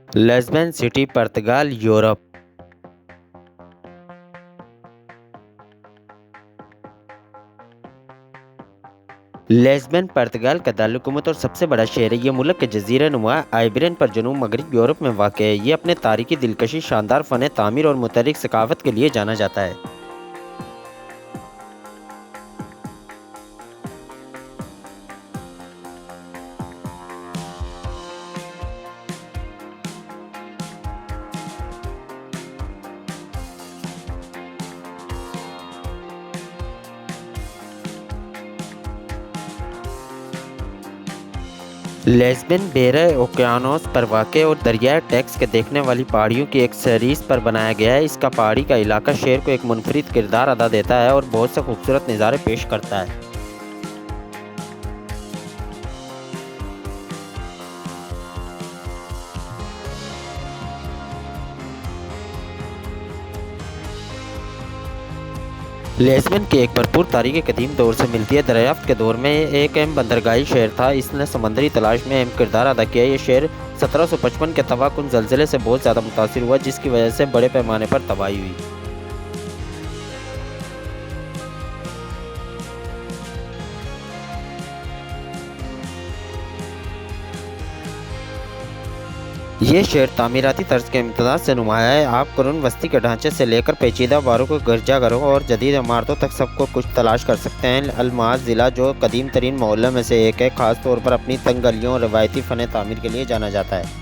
Lisbon city पुर्तगाल Europe. Lisbon पुर्तगाल का दारुलकुमत और सबसे बड़ा शहर है। ये मुल्क के जजीरा नुमा आइबेरियन पर जनूब मगरबी यूरोप में वाक़ है। ये अपने तारीखी दिलकशी, शानदार फ़न तामीर और मुतहर्रिक सकाफ़त के लिए जाना जाता है। लिस्बन बेरे ओकियानोस पर वाक़ और दरियाए टेक्स के देखने वाली पहाड़ियों की एक सीरीज़ पर बनाया गया है। इसका पहाड़ी का इलाका शहर को एक मुनफरिद किरदार अदा देता है और बहुत से खूबसूरत नज़ारे पेश करता है। लिस्बन की एक भरपूर तारीख कदीम दौर से मिलती है। दरियाफ्त के दौर में एक अहम बंदरगाही शहर था। इसने समंदरी तलाश में अहम किरदार अदा किया। ये शहर 1755 के तबाहकुन ज़लज़ले से बहुत ज़्यादा मुतासिर हुआ, जिसकी वजह से बड़े पैमाने पर तबाही हुई। ये शहर तामीराती तर्ज के इम्तदाद से नुमाया है। आप कुरुन वस्ती के ढांचे से लेकर पेचीदा बारों को गिरजाघरों और जदीद इमारतों तक सबको कुछ तलाश कर सकते हैं। अल्मास ज़िला, जो कदीम तरीन मोहल्लों में से एक है, ख़ास तौर पर अपनी तंग गलियों और रवायती फ़न तामीर के लिए जाना जाता है।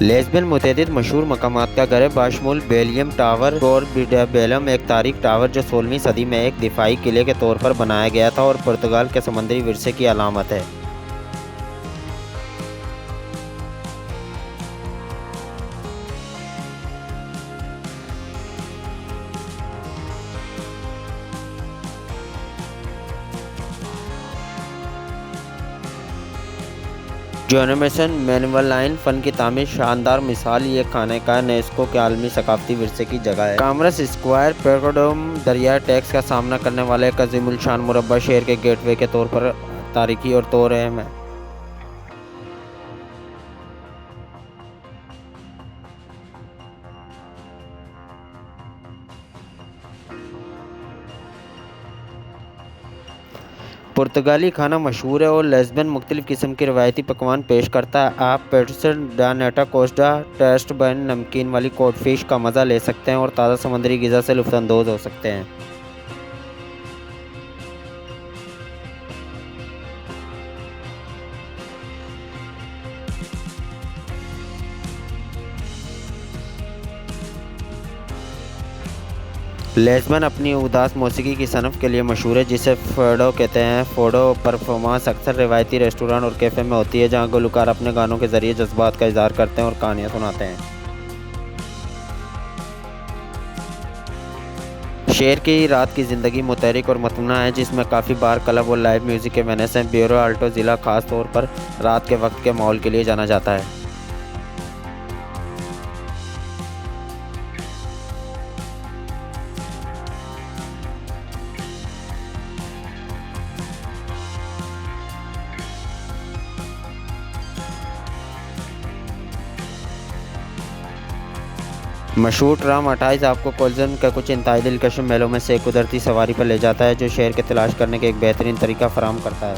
लिस्बन मुतअद्दिद मशहूर मकामात का घर है, बाशमूल बेलियम टावर और बेलम, एक तारीख टावर जो 16वीं सदी में एक दिफाई किले के तौर पर बनाया गया था और पुर्तगाल के समंदरी विरसे की अलामत है। जोनेमेसन मैनुअलाइन फ़न की तामीर शानदार मिसाल, ये खाने का यूनेस्को के आलमी सकाफती विरसे की जगह है। कामरस स्क्वायर पेगोडम दरियाई टैक्स का सामना करने वाले एक अज़ीमुल-शान मुरब्बा शहर के गेटवे के तौर पर तारीखी और तौर अहम है। पुर्तगाली खाना मशहूर है और लिस्बन मुख्तलिफ़ किस्म के रवायती पकवान पेश करता है। आप पेट्सन डा नेटा कोस्टा टेस्ट बन नमकीन वाली कॉडफिश का मज़ा ले सकते हैं और ताज़ा समुद्री ग़िज़ा से लुत्फ़अंदोज़ हो सकते हैं। लिस्बन अपनी उदास मौसीकी की सनफ़ के लिए मशहूर है, जिसे फ़ोडो कहते हैं। फ़ोडो परफॉर्मेंस अक्सर रिवायती रेस्टोरेंट और कैफ़े में होती है, जहाँ गुलकार अपने गानों के ज़रिए जज्बात का इज़हार करते हैं और कहानियाँ सुनाते हैं। शहर की रात की ज़िंदगी मुतहर्रिक और मतमुना है, जिसमें काफ़ी बार, क्लब और लाइव म्यूज़िक के वेन्यूज़ हैं। बेरो आल्टो ज़िला ख़ास तौर पर रात के वक्त के माहौल के लिए जाना जाता है। मशहूर ट्राम 28 आपको कोल्जन के कुछ इंतहाई दिलकश महलों में से एक कुदरती सवारी पर ले जाता है, जो शहर के तलाश करने के एक बेहतरीन तरीका फराहम करता है।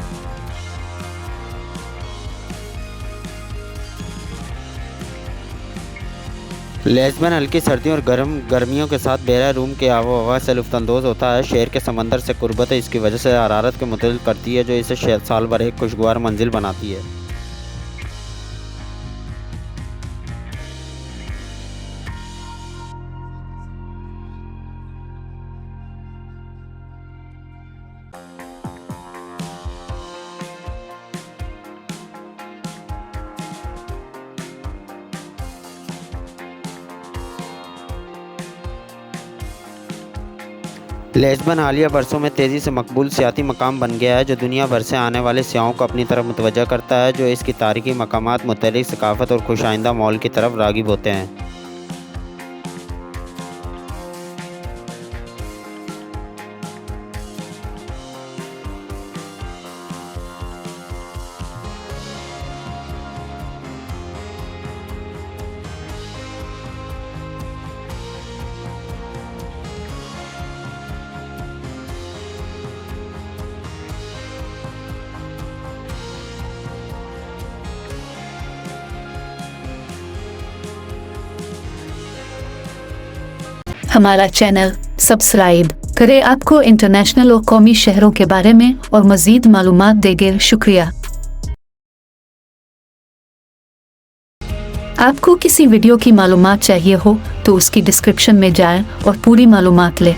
लिस्बन हल्की सर्दियों और गर्मियों के साथ बेरा रूम के आबो हवा से लुत्फ़अंदोज़ होता है। शहर के समंदर से कुर्बत इसकी वजह से हरारत को मुतअद्दिल करती है, जो इसे साल भर एक खुशगवार मंजिल बनाती है। लिस्बन हालिया बरसों में तेज़ी से मकबूल सियाती मकाम बन गया है जो दुनिया भर से आने वाले सियाहों को अपनी तरफ मुतवज्जह करता है, जो इसकी तारीखी मकामात, मुतहर्रिक सकाफ़त और खुशाइंदा माहौल की तरफ राग़िब होते हैं। हमारा चैनल सब्सक्राइब करें। आपको इंटरनेशनल और कौमी शहरों के बारे में और मज़ीद मालूमात देंगे। शुक्रिया। आपको किसी वीडियो की मालूमात चाहिए हो तो उसकी डिस्क्रिप्शन में जाएं और पूरी मालूमात लें।